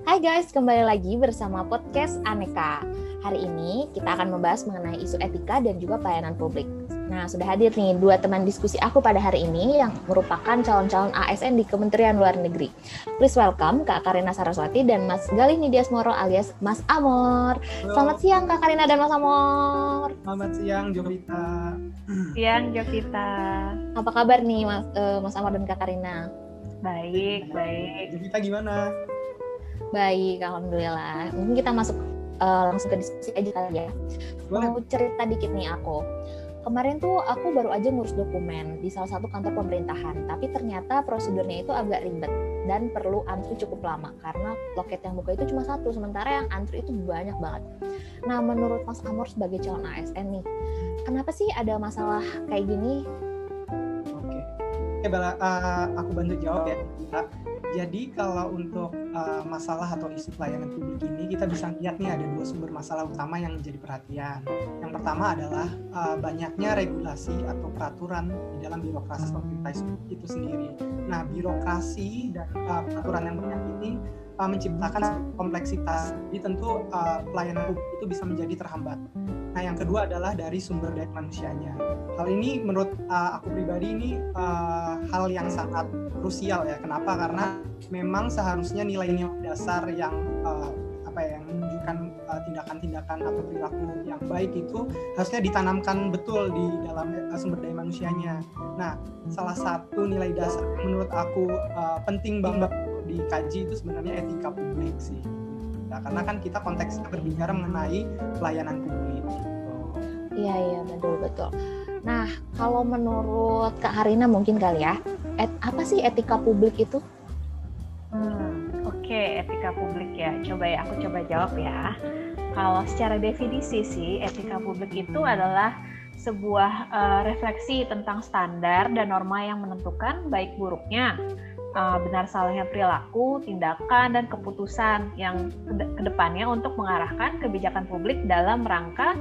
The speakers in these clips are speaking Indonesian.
Hai guys, kembali lagi bersama podcast Aneka. Hari ini kita akan membahas mengenai isu etika dan juga pelayanan publik. Nah, sudah hadir nih dua teman diskusi aku pada hari ini yang merupakan calon-calon ASN di Kementerian Luar Negeri. Please welcome Kak Karina Saraswati dan Mas Galih Nidias Moro alias Mas Amor. Halo. Selamat siang Kak Karina dan Mas Amor. Selamat siang Jovita. Siang Jovita. Apa kabar nih Mas Amor dan Kak Karina? Baik. Jovita gimana? Baik, alhamdulillah. Mungkin kita masuk langsung ke diskusi aja kali ya. Boleh. Mau cerita dikit nih aku. Kemarin tuh aku baru aja ngurus dokumen di salah satu kantor pemerintahan, tapi ternyata prosedurnya itu agak ribet dan perlu antri cukup lama karena loket yang buka itu cuma satu, sementara yang antri itu banyak banget. Nah, menurut Mas Amor sebagai calon ASN nih, kenapa sih ada masalah kayak gini? Oke, Bella, aku bantu jawab ya. Jadi kalau untuk masalah atau isu pelayanan publik ini kita bisa lihat nih ada dua sumber masalah utama yang menjadi perhatian. Yang pertama adalah banyaknya regulasi atau peraturan di dalam birokrasi pemerintah itu sendiri. Nah, birokrasi dan peraturan yang banyak ini menciptakan kompleksitas. Jadi tentu pelayanan publik itu bisa menjadi terhambat. Nah, yang kedua adalah dari sumber daya manusianya. Hal ini menurut aku pribadi ini hal yang sangat krusial ya. Kenapa? Karena memang seharusnya nilai-nilai dasar yang yang menunjukkan tindakan-tindakan atau perilaku yang baik itu harusnya ditanamkan betul di dalam sumber daya manusianya. Nah, salah satu nilai dasar yang menurut aku penting banget dikaji itu sebenarnya etika publik sih. Nah, karena kan kita konteksnya berbicara mengenai pelayanan publik. Iya, betul. Nah, kalau menurut Kak Karina mungkin kali ya, apa sih etika publik itu? Oke, etika publik ya. Aku coba jawab ya. Kalau secara definisi sih, etika publik itu adalah sebuah refleksi tentang standar dan norma yang menentukan baik buruknya, benar salahnya perilaku, tindakan, dan keputusan yang kedepannya untuk mengarahkan kebijakan publik dalam rangka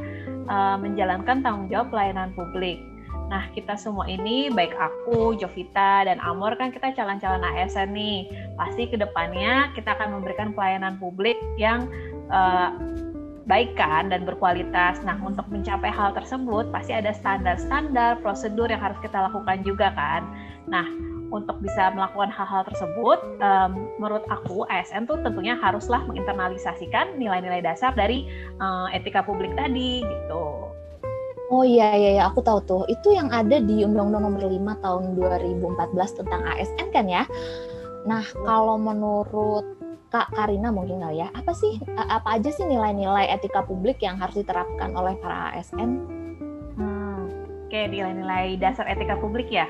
menjalankan tanggung jawab pelayanan publik. Nah, kita semua ini, baik aku, Jovita, dan Amor kan kita calon-calon ASN nih. Pasti kedepannya kita akan memberikan pelayanan publik yang baik kan dan berkualitas. Nah, untuk mencapai hal tersebut pasti ada standar-standar, prosedur yang harus kita lakukan juga kan. Nah, untuk bisa melakukan hal-hal tersebut, menurut aku ASN tuh tentunya haruslah menginternalisasikan nilai-nilai dasar dari etika publik tadi gitu. Oh iya, aku tahu tuh. Itu yang ada di Undang-Undang Nomor 5 Tahun 2014 tentang ASN kan ya. Nah, kalau menurut Kak Karina mungkin kali ya, apa aja sih nilai-nilai etika publik yang harus diterapkan oleh para ASN? Oke, nilai-nilai dasar etika publik ya.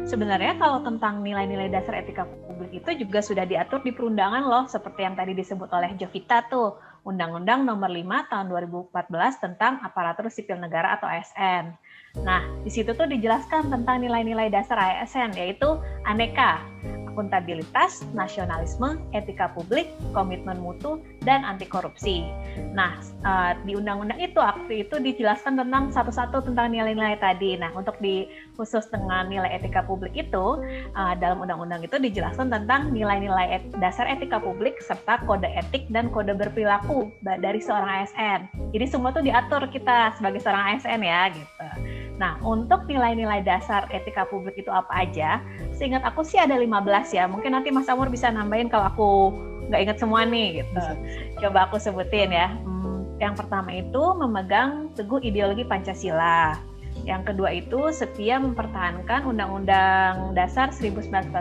Sebenarnya kalau tentang nilai-nilai dasar etika publik itu juga sudah diatur di perundangan loh, seperti yang tadi disebut oleh Jovita tuh, Undang-Undang Nomor 5 Tahun 2014 tentang Aparatur Sipil Negara atau ASN. Nah, di situ tuh dijelaskan tentang nilai-nilai dasar ASN, yaitu aneka, akuntabilitas, nasionalisme, etika publik, komitmen mutu, dan anti korupsi. Nah, di undang-undang itu waktu itu dijelaskan tentang satu-satu tentang nilai-nilai tadi. Nah, untuk khusus dengan nilai etika publik itu, dalam undang-undang itu dijelaskan tentang nilai-nilai dasar etika publik serta kode etik dan kode berperilaku dari seorang ASN. Jadi semua tuh diatur kita sebagai seorang ASN ya, gitu. Nah, untuk nilai-nilai dasar etika publik itu apa aja? Seingat aku sih ada 15 ya. Mungkin nanti Mas Amor bisa nambahin kalau aku nggak ingat semua nih gitu. Coba aku sebutin ya. Yang pertama itu memegang teguh ideologi Pancasila. Yang kedua itu setia mempertahankan Undang-Undang Dasar 1945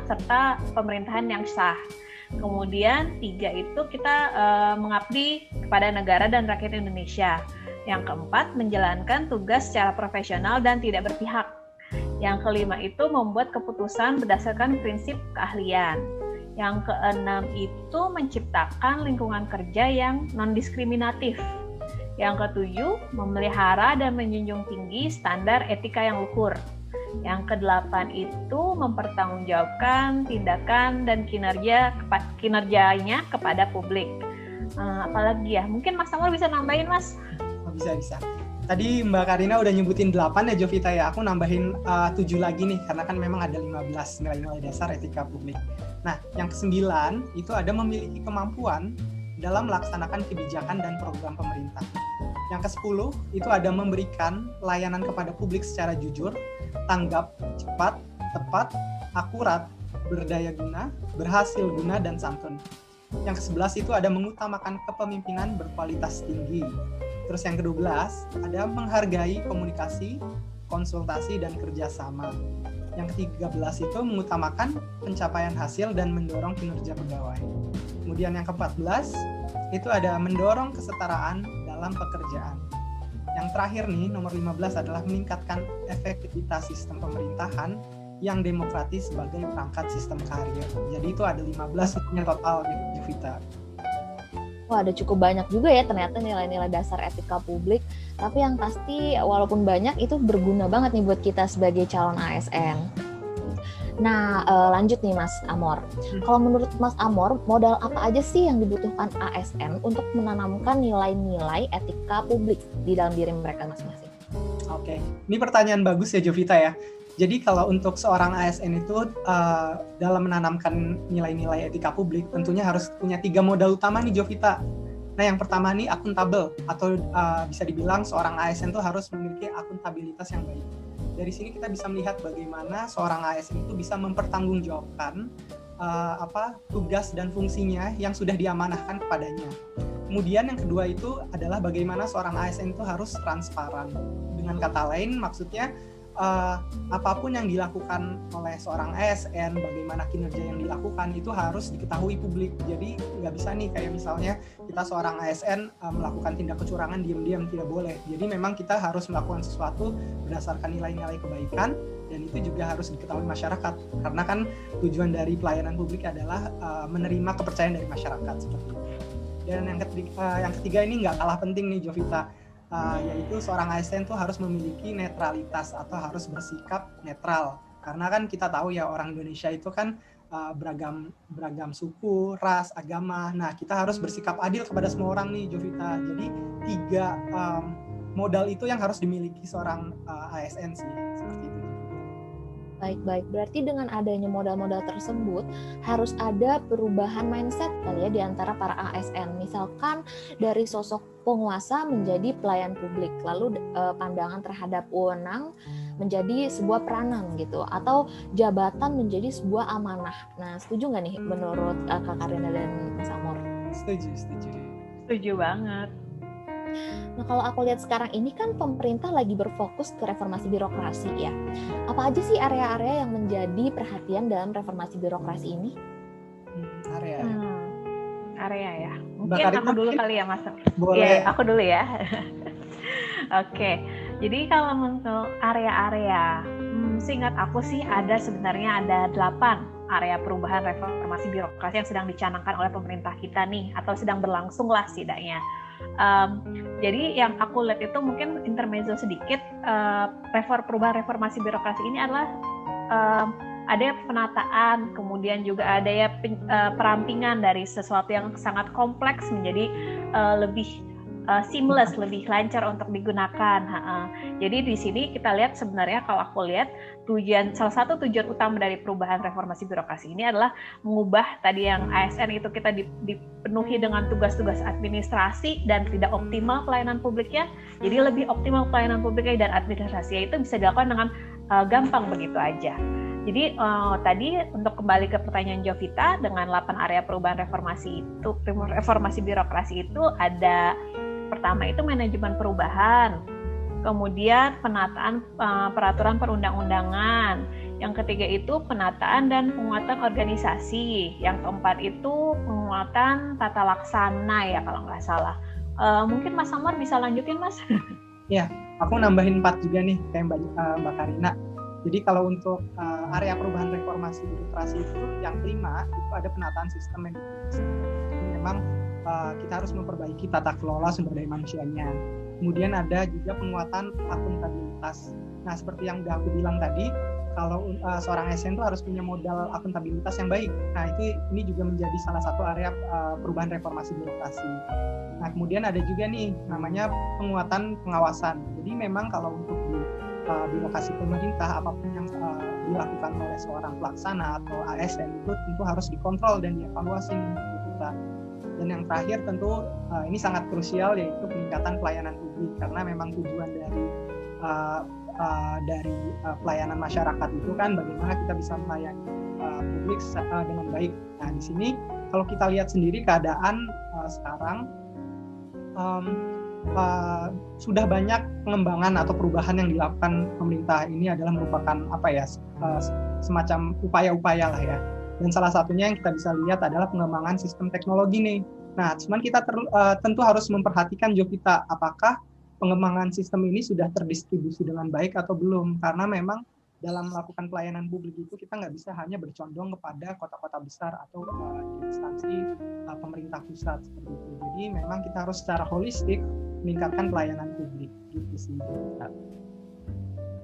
serta pemerintahan yang sah. Kemudian 3 itu kita mengabdi kepada negara dan rakyat Indonesia. Yang keempat, menjalankan tugas secara profesional dan tidak berpihak. Yang kelima itu membuat keputusan berdasarkan prinsip keahlian. Yang keenam itu menciptakan lingkungan kerja yang non-diskriminatif. Yang ketujuh, memelihara dan menjunjung tinggi standar etika yang luhur. Yang kedelapan itu mempertanggungjawabkan tindakan dan kinerjanya kepada publik. Apalagi ya, mungkin Mas Amor bisa nambahin, Mas? Bisa. Tadi Mbak Karina udah nyebutin 8 ya Jovita ya. Aku nambahin 7 lagi nih karena kan memang ada 15 nilai-nilai dasar etika publik. Nah, yang ke-9 itu ada memiliki kemampuan dalam melaksanakan kebijakan dan program pemerintah. Yang ke-10 itu ada memberikan layanan kepada publik secara jujur, tanggap, cepat, tepat, akurat, berdaya guna, berhasil guna, dan santun. Yang ke-11 itu ada mengutamakan kepemimpinan berkualitas tinggi. Terus yang ke-12 ada menghargai komunikasi, konsultasi, dan kerjasama. Yang ke-13 itu mengutamakan pencapaian hasil dan mendorong kinerja pegawai. Kemudian yang ke-14 itu ada mendorong kesetaraan dalam pekerjaan. Yang terakhir nih, nomor 15 adalah meningkatkan efektivitas sistem pemerintahan yang demokratis sebagai perangkat sistem karir. Jadi itu ada 15 total gitu, Jovita. Wah, ada cukup banyak juga ya ternyata nilai-nilai dasar etika publik. Tapi yang pasti walaupun banyak itu berguna banget nih buat kita sebagai calon ASN. Nah, lanjut nih Mas Amor. Kalau menurut Mas Amor, modal apa aja sih yang dibutuhkan ASN untuk menanamkan nilai-nilai etika publik di dalam diri mereka masing-masing? Oke, ini pertanyaan bagus ya Jovita ya. Jadi kalau untuk seorang ASN itu dalam menanamkan nilai-nilai etika publik tentunya harus punya 3 modal utama nih Jovita. Nah yang pertama nih akuntabel atau bisa dibilang seorang ASN itu harus memiliki akuntabilitas yang baik. Dari sini kita bisa melihat bagaimana seorang ASN itu bisa mempertanggungjawabkan tugas dan fungsinya yang sudah diamanahkan kepadanya. Kemudian yang kedua itu adalah bagaimana seorang ASN itu harus transparan. Dengan kata lain maksudnya apapun yang dilakukan oleh seorang ASN, bagaimana kinerja yang dilakukan itu harus diketahui publik. Jadi nggak bisa nih kayak misalnya kita seorang ASN melakukan tindak kecurangan diam-diam, tidak boleh. Jadi memang kita harus melakukan sesuatu berdasarkan nilai-nilai kebaikan dan itu juga harus diketahui masyarakat. Karena kan tujuan dari pelayanan publik adalah menerima kepercayaan dari masyarakat seperti itu. Dan yang ketiga ini nggak kalah penting nih Jovita. Yaitu seorang ASN tuh harus memiliki netralitas atau harus bersikap netral karena kan kita tahu ya orang Indonesia itu kan beragam suku, ras, agama. Nah kita harus bersikap adil kepada semua orang nih Jovita. Jadi 3 modal itu yang harus dimiliki seorang ASN sih seperti itu. Baik. Berarti dengan adanya modal-modal tersebut harus ada perubahan mindset kali ya di antara para ASN. Misalkan dari sosok penguasa menjadi pelayan publik, lalu pandangan terhadap wewenang menjadi sebuah peranan gitu, atau jabatan menjadi sebuah amanah. Nah, setuju nggak nih menurut Kak Karina dan Mas Amor? Setuju banget. Nah, kalau aku lihat sekarang ini kan pemerintah lagi berfokus ke reformasi birokrasi ya. Apa aja sih area-area yang menjadi perhatian dalam reformasi birokrasi ini? Area ya. Mungkin aku dulu kali ya, Mas. Boleh. Ya, aku dulu ya. Oke. Jadi kalau untuk area-area, seingat aku sih sebenarnya ada 8 area perubahan reformasi birokrasi yang sedang dicanangkan oleh pemerintah kita nih, atau sedang berlangsung lah setidaknya. Jadi yang aku lihat itu mungkin intermezzo sedikit, perubahan reformasi birokrasi ini adalah ada penataan, kemudian juga ada ya perampingan dari sesuatu yang sangat kompleks menjadi lebih seamless, lebih lancar untuk digunakan. Jadi di sini kita lihat sebenarnya kalau aku lihat salah satu tujuan utama dari perubahan reformasi birokrasi ini adalah mengubah tadi yang ASN itu kita dipenuhi dengan tugas-tugas administrasi dan tidak optimal pelayanan publiknya. Jadi lebih optimal pelayanan publiknya dan administrasinya itu bisa dilakukan dengan gampang begitu aja. Jadi tadi untuk kembali ke pertanyaan Jovita, dengan 8 area perubahan reformasi birokrasi itu ada pertama itu manajemen perubahan, kemudian penataan peraturan perundang-undangan, yang ketiga itu penataan dan penguatan organisasi, yang keempat itu penguatan tata laksana ya kalau nggak salah. Mungkin Mas Amor bisa lanjutin Mas? Ya, aku nambahin 4 juga nih kayak Mbak Karina. Jadi kalau untuk area perubahan reformasi birokrasi itu yang kelima itu ada penataan sistem manajemen. Memang kita harus memperbaiki tata kelola sumber daya manusianya. Kemudian ada juga penguatan akuntabilitas. Nah seperti yang udah aku bilang tadi, kalau seorang ASN itu harus punya modal akuntabilitas yang baik. Nah, ini juga menjadi salah satu area perubahan reformasi birokrasi. Nah, kemudian ada juga nih namanya penguatan pengawasan. Jadi memang kalau untuk di birokrasi pemerintah, apapun yang dilakukan oleh seorang pelaksana atau ASN itu tentu harus dikontrol dan dievaluasi gitu, Pak. Dan yang terakhir tentu ini sangat krusial, yaitu peningkatan pelayanan publik, karena memang tujuan dari pelayanan masyarakat itu kan bagaimana kita bisa melayani publik dengan baik. Nah, di sini kalau kita lihat sendiri keadaan sekarang sudah banyak pengembangan atau perubahan yang dilakukan pemerintah. Ini adalah merupakan semacam upaya-upaya lah ya. Dan salah satunya yang kita bisa lihat adalah pengembangan sistem teknologi nih. Nah, cuman kita tentu harus memperhatikan Jovita, apakah pengembangan sistem ini sudah terdistribusi dengan baik atau belum, karena memang dalam melakukan pelayanan publik itu kita nggak bisa hanya bercondong kepada kota-kota besar atau instansi pemerintah pusat seperti itu. Jadi memang kita harus secara holistik meningkatkan pelayanan publik gitu sih.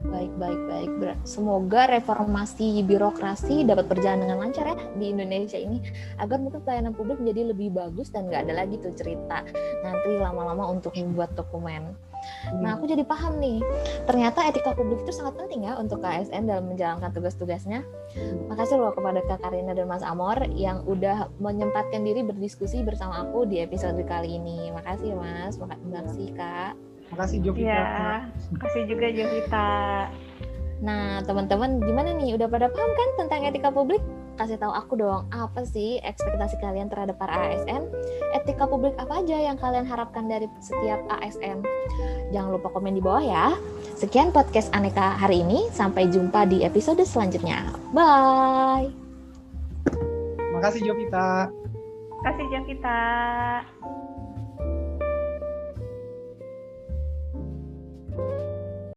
Baik. Semoga reformasi birokrasi dapat berjalan dengan lancar ya di Indonesia ini, agar mungkin pelayanan publik menjadi lebih bagus dan nggak ada lagi tuh cerita nanti lama-lama untuk membuat dokumen. Nah, aku jadi paham nih, ternyata etika publik itu sangat penting ya untuk ASN dalam menjalankan tugas-tugasnya. Makasih loh kepada Kak Karina dan Mas Amor yang udah menyempatkan diri berdiskusi bersama aku di episode kali ini. Makasih Mas, makasih Kak. Makasih Jovita. Ya, makasih juga Jovita. Nah, teman-teman gimana nih? Udah pada paham kan tentang etika publik? Kasih tahu aku dong, apa sih ekspektasi kalian terhadap para ASN? Etika publik apa aja yang kalian harapkan dari setiap ASN? Jangan lupa komen di bawah ya. Sekian podcast Aneka hari ini. Sampai jumpa di episode selanjutnya. Bye. Makasih Jovita. Makasih Jovita.